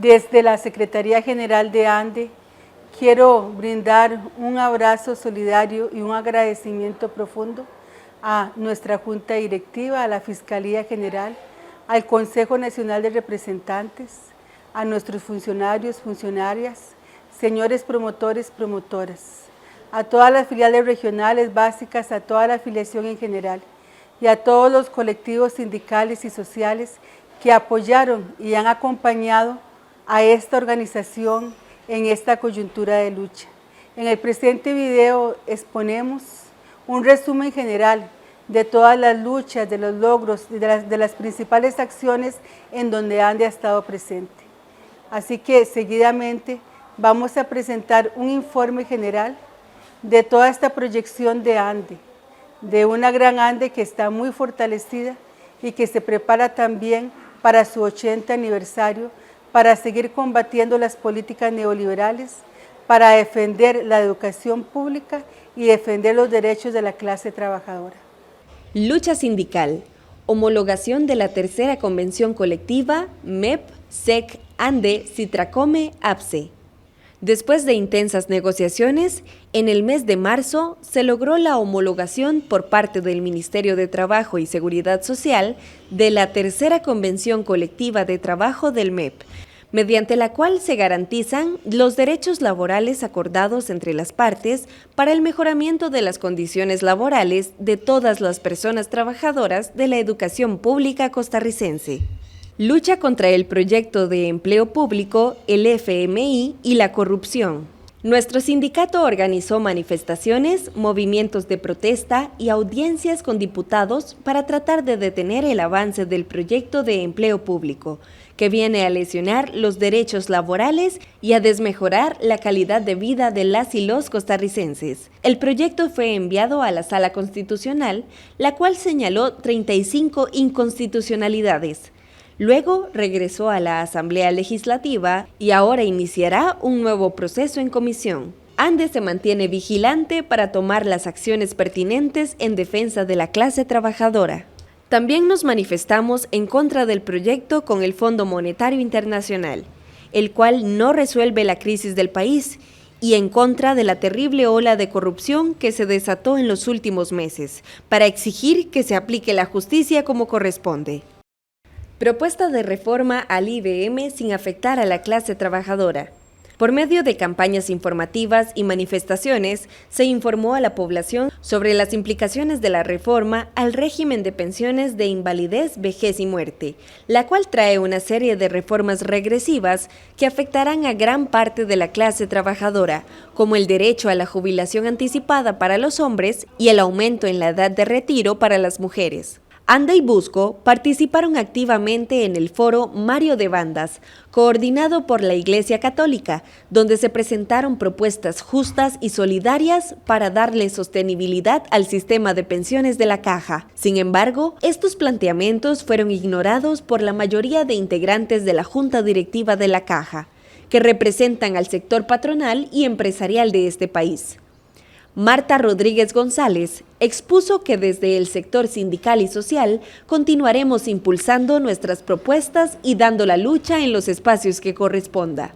Desde la Secretaría General de ANDE, quiero brindar un abrazo solidario y un agradecimiento profundo a nuestra Junta Directiva, a la Fiscalía General, al Consejo Nacional de Representantes, a nuestros funcionarios, funcionarias, señores promotores, promotoras, a todas las filiales regionales básicas, a toda la afiliación en general y a todos los colectivos sindicales y sociales que apoyaron y han acompañado a esta organización en esta coyuntura de lucha. En el presente video exponemos un resumen general de todas las luchas, de los logros, de las principales acciones en donde ANDE ha estado presente. Así que seguidamente vamos a presentar un informe general de toda esta proyección de ANDE, de una gran ANDE que está muy fortalecida y que se prepara también para su 80 aniversario, para seguir combatiendo las políticas neoliberales, para defender la educación pública y defender los derechos de la clase trabajadora. Lucha sindical, homologación de la tercera convención colectiva MEP, SEC, ANDE, Citracome, APSE. Después de intensas negociaciones, en el mes de marzo se logró la homologación por parte del Ministerio de Trabajo y Seguridad Social de la tercera convención colectiva de trabajo del MEP, mediante la cual se garantizan los derechos laborales acordados entre las partes para el mejoramiento de las condiciones laborales de todas las personas trabajadoras de la educación pública costarricense. Lucha contra el proyecto de empleo público, el FMI y la corrupción. Nuestro sindicato organizó manifestaciones, movimientos de protesta y audiencias con diputados para tratar de detener el avance del proyecto de empleo público, que viene a lesionar los derechos laborales y a desmejorar la calidad de vida de las y los costarricenses. El proyecto fue enviado a la Sala Constitucional, la cual señaló 35 inconstitucionalidades. Luego regresó a la Asamblea Legislativa y ahora iniciará un nuevo proceso en comisión. ANDE se mantiene vigilante para tomar las acciones pertinentes en defensa de la clase trabajadora. También nos manifestamos en contra del proyecto con el Fondo Monetario Internacional, el cual no resuelve la crisis del país, y en contra de la terrible ola de corrupción que se desató en los últimos meses, para exigir que se aplique la justicia como corresponde. Propuesta de reforma al IBM sin afectar a la clase trabajadora. Por medio de campañas informativas y manifestaciones, se informó a la población sobre las implicaciones de la reforma al régimen de pensiones de invalidez, vejez y muerte, la cual trae una serie de reformas regresivas que afectarán a gran parte de la clase trabajadora, como el derecho a la jubilación anticipada para los hombres y el aumento en la edad de retiro para las mujeres. ANDE y Busco participaron activamente en el foro Mario de Bandas, coordinado por la Iglesia Católica, donde se presentaron propuestas justas y solidarias para darle sostenibilidad al sistema de pensiones de la Caja. Sin embargo, estos planteamientos fueron ignorados por la mayoría de integrantes de la Junta Directiva de la Caja, que representan al sector patronal y empresarial de este país. Marta Rodríguez González expuso que desde el sector sindical y social continuaremos impulsando nuestras propuestas y dando la lucha en los espacios que corresponda.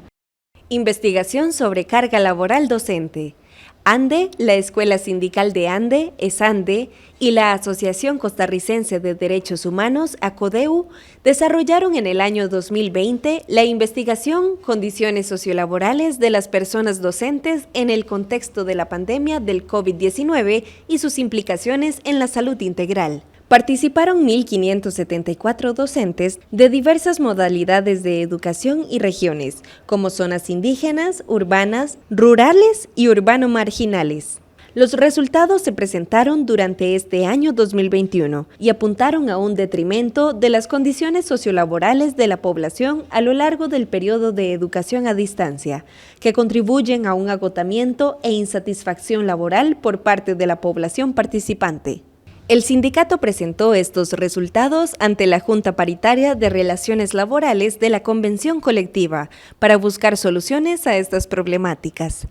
Investigación sobre carga laboral docente. ANDE, la Escuela Sindical de ANDE, ESANDE, y la Asociación Costarricense de Derechos Humanos, ACODEU, desarrollaron en el año 2020 la investigación Condiciones sociolaborales de las personas docentes en el contexto de la pandemia del COVID-19 y sus implicaciones en la salud integral. Participaron 1.574 docentes de diversas modalidades de educación y regiones, como zonas indígenas, urbanas, rurales y urbano-marginales. Los resultados se presentaron durante este año 2021 y apuntaron a un detrimento de las condiciones sociolaborales de la población a lo largo del periodo de educación a distancia, que contribuyen a un agotamiento e insatisfacción laboral por parte de la población participante. El sindicato presentó estos resultados ante la Junta Paritaria de Relaciones Laborales de la Convención Colectiva para buscar soluciones a estas problemáticas.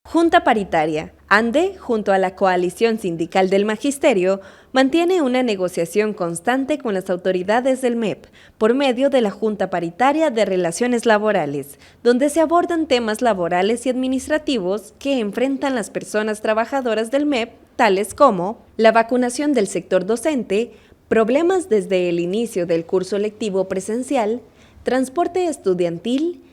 Junta Paritaria. ANDE, junto a la Coalición Sindical del Magisterio, mantiene una negociación constante con las autoridades del MEP por medio de la Junta Paritaria de Relaciones Laborales, donde se abordan temas laborales y administrativos que enfrentan las personas trabajadoras del MEP, tales como la vacunación del sector docente, problemas desde el inicio del curso lectivo presencial, transporte estudiantil,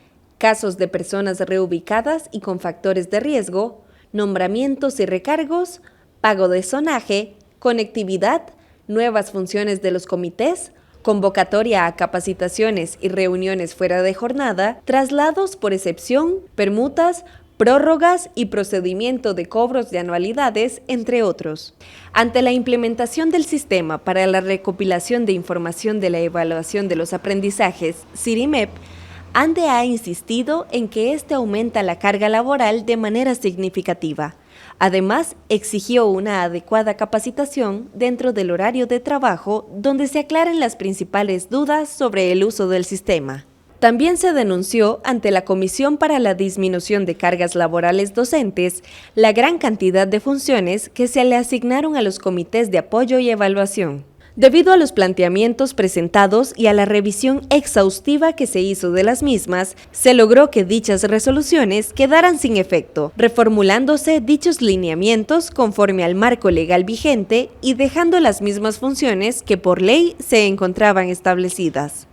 casos de personas reubicadas y con factores de riesgo, nombramientos y recargos, pago de zonaje, conectividad, nuevas funciones de los comités, convocatoria a capacitaciones y reuniones fuera de jornada, traslados por excepción, permutas, prórrogas y procedimiento de cobros de anualidades, entre otros. Ante la implementación del sistema para la recopilación de información de la evaluación de los aprendizajes, CIRIMEP, ANDE ha insistido en que este aumenta la carga laboral de manera significativa. Además, exigió una adecuada capacitación dentro del horario de trabajo donde se aclaren las principales dudas sobre el uso del sistema. También se denunció ante la Comisión para la Disminución de Cargas Laborales Docentes la gran cantidad de funciones que se le asignaron a los comités de apoyo y evaluación. Debido a los planteamientos presentados y a la revisión exhaustiva que se hizo de las mismas, se logró que dichas resoluciones quedaran sin efecto, reformulándose dichos lineamientos conforme al marco legal vigente y dejando las mismas funciones que por ley se encontraban establecidas.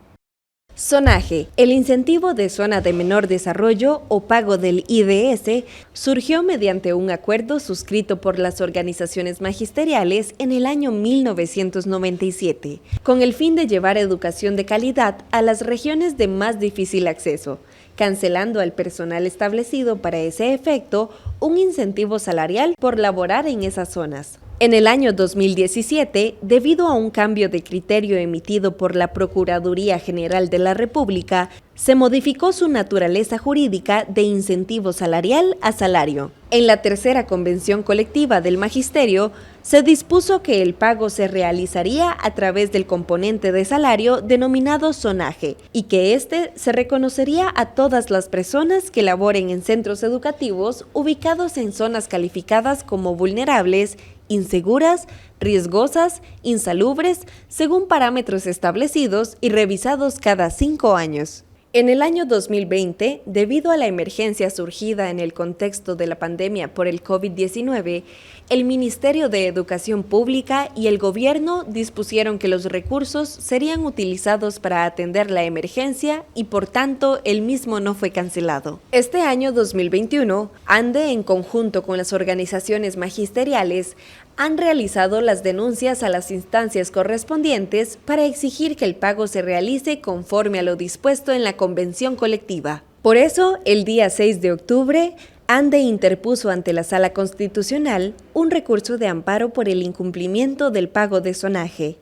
Zonaje. El incentivo de zona de menor desarrollo o pago del IDS surgió mediante un acuerdo suscrito por las organizaciones magisteriales en el año 1997, con el fin de llevar educación de calidad a las regiones de más difícil acceso, cancelando al personal establecido para ese efecto un incentivo salarial por laborar en esas zonas. En el año 2017, debido a un cambio de criterio emitido por la Procuraduría General de la República, se modificó su naturaleza jurídica de incentivo salarial a salario. En la tercera convención colectiva del Magisterio, se dispuso que el pago se realizaría a través del componente de salario denominado zonaje y que éste se reconocería a todas las personas que laboren en centros educativos ubicados en zonas calificadas como vulnerables, inseguras, riesgosas, insalubres, según parámetros establecidos y revisados cada 5 años. En el año 2020, debido a la emergencia surgida en el contexto de la pandemia por el COVID-19, el Ministerio de Educación Pública y el Gobierno dispusieron que los recursos serían utilizados para atender la emergencia y, por tanto, el mismo no fue cancelado. Este año 2021, ANDE, en conjunto con las organizaciones magisteriales, han realizado las denuncias a las instancias correspondientes para exigir que el pago se realice conforme a lo dispuesto en la convención colectiva. Por eso, el día 6 de octubre, ANDE interpuso ante la Sala Constitucional un recurso de amparo por el incumplimiento del pago de zonaje.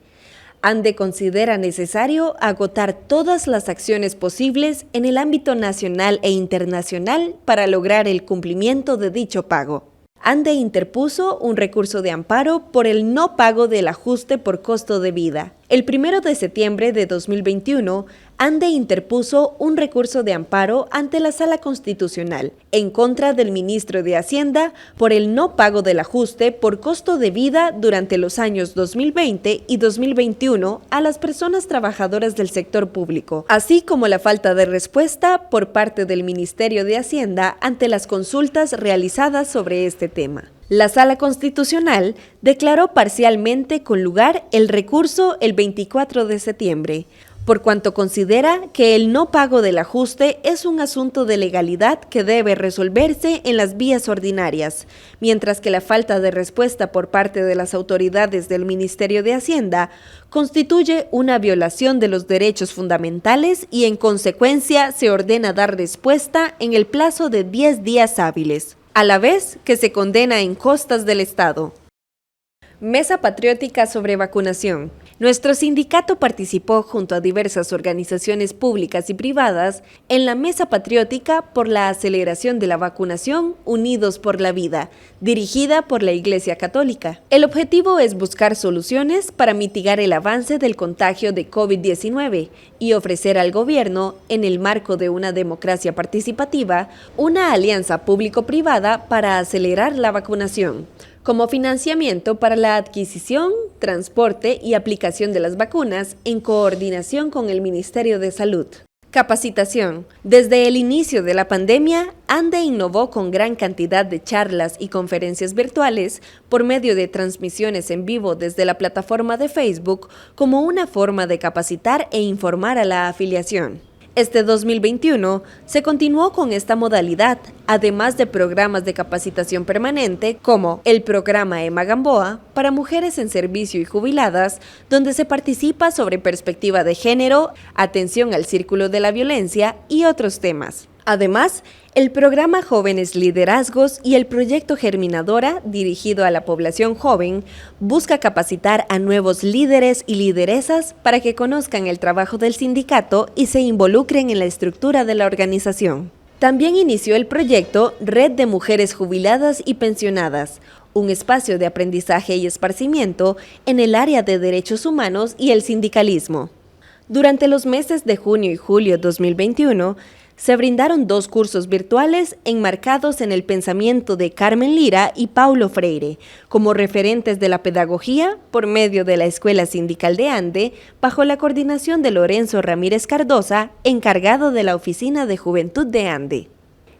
ANDE considera necesario agotar todas las acciones posibles en el ámbito nacional e internacional para lograr el cumplimiento de dicho pago. ANDE interpuso un recurso de amparo por el no pago del ajuste por costo de vida. El 1 de septiembre de 2021, ANDE interpuso un recurso de amparo ante la Sala Constitucional en contra del ministro de Hacienda por el no pago del ajuste por costo de vida durante los años 2020 y 2021 a las personas trabajadoras del sector público, así como la falta de respuesta por parte del Ministerio de Hacienda ante las consultas realizadas sobre este tema. La Sala Constitucional declaró parcialmente con lugar el recurso el 24 de septiembre, por cuanto considera que el no pago del ajuste es un asunto de legalidad que debe resolverse en las vías ordinarias, mientras que la falta de respuesta por parte de las autoridades del Ministerio de Hacienda constituye una violación de los derechos fundamentales y en consecuencia se ordena dar respuesta en el plazo de 10 días hábiles, a la vez que se condena en costas del Estado. Mesa Patriótica sobre vacunación. Nuestro sindicato participó junto a diversas organizaciones públicas y privadas en la Mesa Patriótica por la Aceleración de la Vacunación Unidos por la Vida, dirigida por la Iglesia Católica. El objetivo es buscar soluciones para mitigar el avance del contagio de COVID-19 y ofrecer al gobierno, en el marco de una democracia participativa, una alianza público-privada para acelerar la vacunación, como financiamiento para la adquisición, transporte y aplicación de las vacunas en coordinación con el Ministerio de Salud. Capacitación. Desde el inicio de la pandemia, ANDE innovó con gran cantidad de charlas y conferencias virtuales por medio de transmisiones en vivo desde la plataforma de Facebook como una forma de capacitar e informar a la afiliación. Este 2021 se continuó con esta modalidad, además de programas de capacitación permanente como el programa Emma Gamboa para mujeres en servicio y jubiladas, donde se participa sobre perspectiva de género, atención al círculo de la violencia y otros temas. Además, el programa Jóvenes Liderazgos y el proyecto Germinadora, dirigido a la población joven, busca capacitar a nuevos líderes y lideresas para que conozcan el trabajo del sindicato y se involucren en la estructura de la organización. También inició el proyecto Red de Mujeres Jubiladas y Pensionadas, un espacio de aprendizaje y esparcimiento en el área de derechos humanos y el sindicalismo. Durante los meses de junio y julio 2021, se brindaron 2 cursos virtuales enmarcados en el pensamiento de Carmen Lira y Paulo Freire, como referentes de la pedagogía por medio de la Escuela Sindical de ANDE, bajo la coordinación de Lorenzo Ramírez Cardosa, encargado de la Oficina de Juventud de ANDE.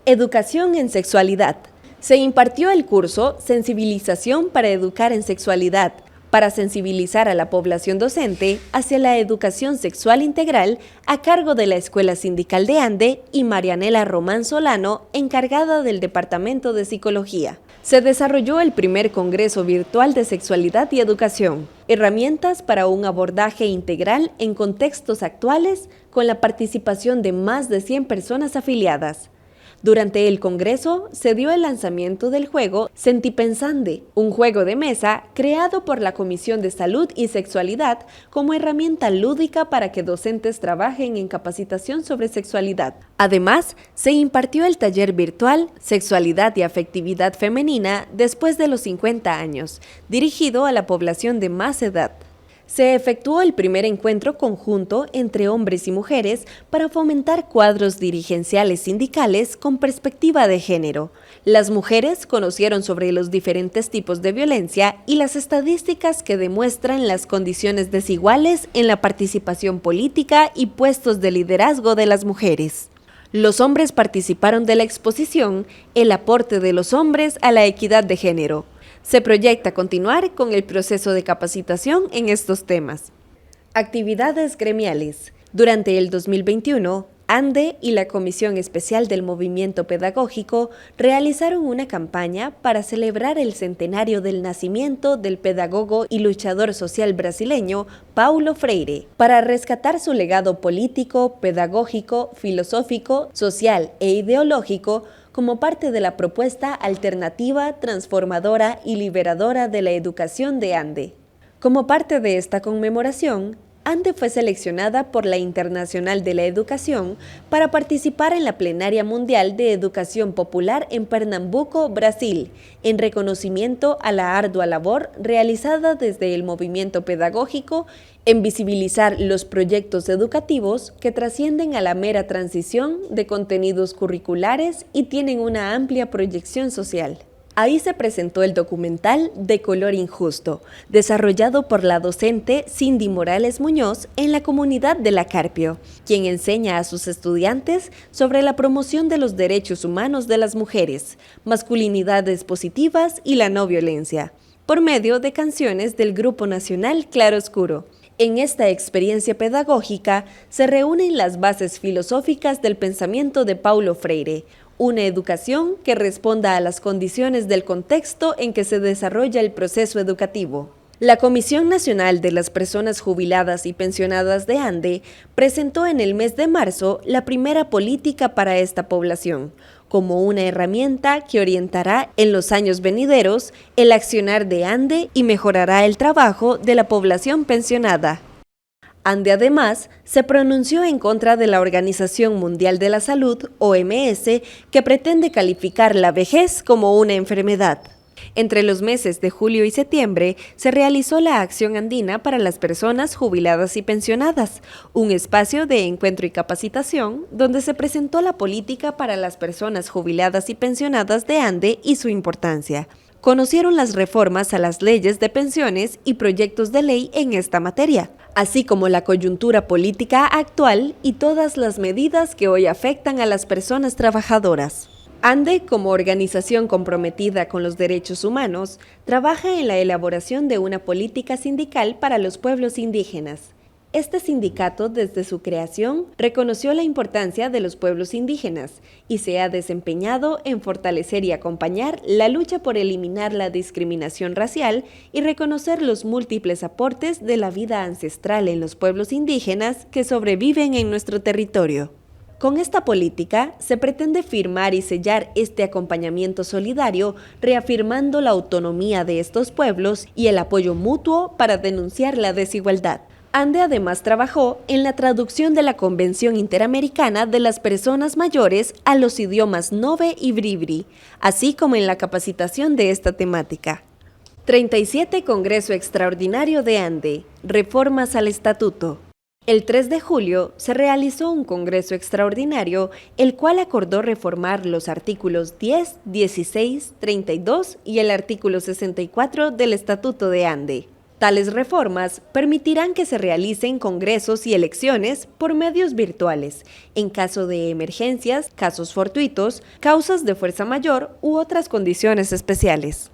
Educación en sexualidad. Se impartió el curso Sensibilización para educar en sexualidad, para sensibilizar a la población docente hacia la educación sexual integral a cargo de la Escuela Sindical de ANDE y Marianela Román Solano, encargada del Departamento de Psicología. Se desarrolló el primer Congreso Virtual de Sexualidad y Educación, herramientas para un abordaje integral en contextos actuales con la participación de más de 100 personas afiliadas. Durante el Congreso se dio el lanzamiento del juego Sentipensande, un juego de mesa creado por la Comisión de Salud y Sexualidad como herramienta lúdica para que docentes trabajen en capacitación sobre sexualidad. Además, se impartió el taller virtual Sexualidad y Afectividad Femenina después de los 50 años, dirigido a la población de más edad. Se efectuó el primer encuentro conjunto entre hombres y mujeres para fomentar cuadros dirigenciales sindicales con perspectiva de género. Las mujeres conocieron sobre los diferentes tipos de violencia y las estadísticas que demuestran las condiciones desiguales en la participación política y puestos de liderazgo de las mujeres. Los hombres participaron de la exposición El aporte de los hombres a la equidad de género. Se proyecta continuar con el proceso de capacitación en estos temas. Actividades gremiales. Durante el 2021, ANDE y la Comisión Especial del Movimiento Pedagógico realizaron una campaña para celebrar el centenario del nacimiento del pedagogo y luchador social brasileño Paulo Freire, para rescatar su legado político, pedagógico, filosófico, social e ideológico como parte de la propuesta alternativa, transformadora y liberadora de la educación de ANDE. Como parte de esta conmemoración, ANDE fue seleccionada por la Internacional de la Educación para participar en la Plenaria Mundial de Educación Popular en Pernambuco, Brasil, en reconocimiento a la ardua labor realizada desde el movimiento pedagógico en visibilizar los proyectos educativos que trascienden a la mera transición de contenidos curriculares y tienen una amplia proyección social. Ahí se presentó el documental De color injusto, desarrollado por la docente Cindy Morales Muñoz en la comunidad de La Carpio, quien enseña a sus estudiantes sobre la promoción de los derechos humanos de las mujeres, masculinidades positivas y la no violencia, por medio de canciones del grupo nacional Claroscuro. En esta experiencia pedagógica se reúnen las bases filosóficas del pensamiento de Paulo Freire, una educación que responda a las condiciones del contexto en que se desarrolla el proceso educativo. La Comisión Nacional de las Personas Jubiladas y Pensionadas de ANDE presentó en el mes de marzo la primera política para esta población, como una herramienta que orientará en los años venideros el accionar de ANDE y mejorará el trabajo de la población pensionada. ANDE además se pronunció en contra de la Organización Mundial de la Salud, OMS, que pretende calificar la vejez como una enfermedad. Entre los meses de julio y septiembre se realizó la Acción Andina para las Personas Jubiladas y Pensionadas, un espacio de encuentro y capacitación donde se presentó la política para las personas jubiladas y pensionadas de ANDE y su importancia. Conocieron las reformas a las leyes de pensiones y proyectos de ley en esta materia, así como la coyuntura política actual y todas las medidas que hoy afectan a las personas trabajadoras. ANDE, como organización comprometida con los derechos humanos, trabaja en la elaboración de una política sindical para los pueblos indígenas. Este sindicato, desde su creación, reconoció la importancia de los pueblos indígenas y se ha desempeñado en fortalecer y acompañar la lucha por eliminar la discriminación racial y reconocer los múltiples aportes de la vida ancestral en los pueblos indígenas que sobreviven en nuestro territorio. Con esta política se pretende firmar y sellar este acompañamiento solidario, reafirmando la autonomía de estos pueblos y el apoyo mutuo para denunciar la desigualdad. ANDE además trabajó en la traducción de la Convención Interamericana de las Personas Mayores a los idiomas Nobe y Bribri, así como en la capacitación de esta temática. 37 Congreso Extraordinario de ANDE, Reformas al Estatuto. El 3 de julio se realizó un Congreso Extraordinario, el cual acordó reformar los artículos 10, 16, 32 y el artículo 64 del Estatuto de ANDE. Tales reformas permitirán que se realicen congresos y elecciones por medios virtuales, en caso de emergencias, casos fortuitos, causas de fuerza mayor u otras condiciones especiales.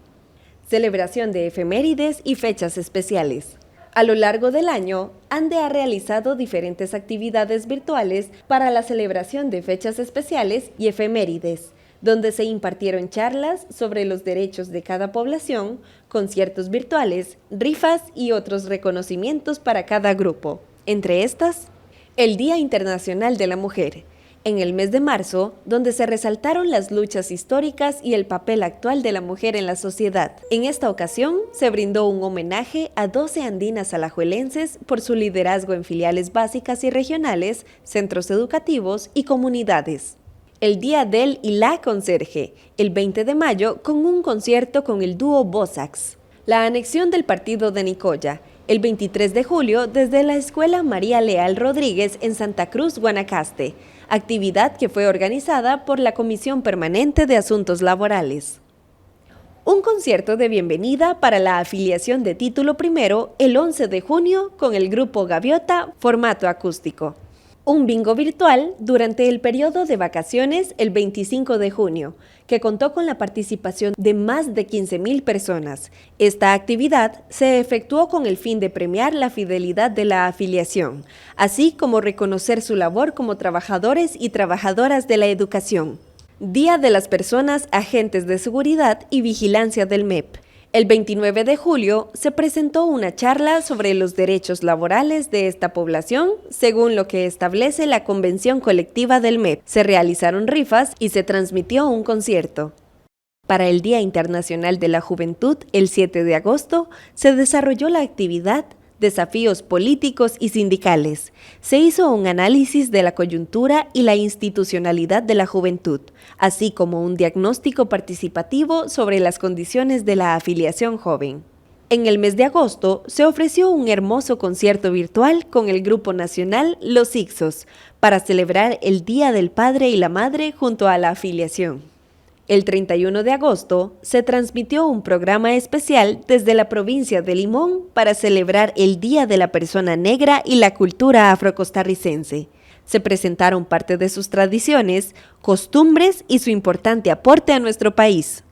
Celebración de efemérides y fechas especiales. A lo largo del año, ANDE ha realizado diferentes actividades virtuales para la celebración de fechas especiales y efemérides, donde se impartieron charlas sobre los derechos de cada población, conciertos virtuales, rifas y otros reconocimientos para cada grupo. Entre estas, el Día Internacional de la Mujer, en el mes de marzo, donde se resaltaron las luchas históricas y el papel actual de la mujer en la sociedad. En esta ocasión, se brindó un homenaje a 12 andinas alajuelenses por su liderazgo en filiales básicas y regionales, centros educativos y comunidades. El Día del y la Conserje, el 20 de mayo, con un concierto con el dúo Bosax. La anexión del partido de Nicoya, el 23 de julio, desde la Escuela María Leal Rodríguez en Santa Cruz, Guanacaste, actividad que fue organizada por la Comisión Permanente de Asuntos Laborales. Un concierto de bienvenida para la afiliación de título primero el 11 de junio con el grupo Gaviota, formato acústico. Un bingo virtual durante el periodo de vacaciones el 25 de junio, que contó con la participación de más de 15,000 personas. Esta actividad se efectuó con el fin de premiar la fidelidad de la afiliación, así como reconocer su labor como trabajadores y trabajadoras de la educación. Día de las Personas Agentes de Seguridad y Vigilancia del MEP. El 29 de julio se presentó una charla sobre los derechos laborales de esta población, según lo que establece la Convención Colectiva del MEP. Se realizaron rifas y se transmitió un concierto. Para el Día Internacional de la Juventud, el 7 de agosto, se desarrolló la actividad Desafíos políticos y sindicales. Se hizo un análisis de la coyuntura y la institucionalidad de la juventud, así como un diagnóstico participativo sobre las condiciones de la afiliación joven. En el mes de agosto se ofreció un hermoso concierto virtual con el grupo nacional Los Ixos para celebrar el Día del Padre y la Madre junto a la afiliación. El 31 de agosto se transmitió un programa especial desde la provincia de Limón para celebrar el Día de la Persona Negra y la cultura afrocostarricense. Se presentaron parte de sus tradiciones, costumbres y su importante aporte a nuestro país.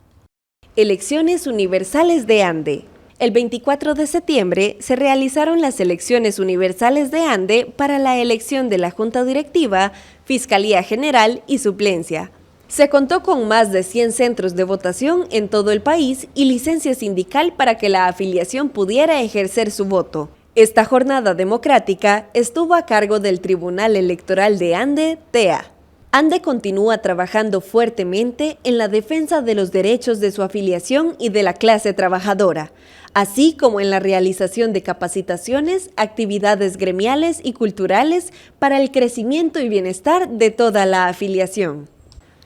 Elecciones Universales de ANDE. El 24 de septiembre se realizaron las elecciones universales de ANDE para la elección de la Junta Directiva, Fiscalía General y Suplencia. Se contó con más de 100 centros de votación en todo el país y licencia sindical para que la afiliación pudiera ejercer su voto. Esta jornada democrática estuvo a cargo del Tribunal Electoral de ANDE, TEA. ANDE continúa trabajando fuertemente en la defensa de los derechos de su afiliación y de la clase trabajadora, así como en la realización de capacitaciones, actividades gremiales y culturales para el crecimiento y bienestar de toda la afiliación.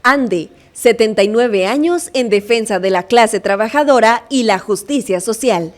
ANDE, 79 años en defensa de la clase trabajadora y la justicia social.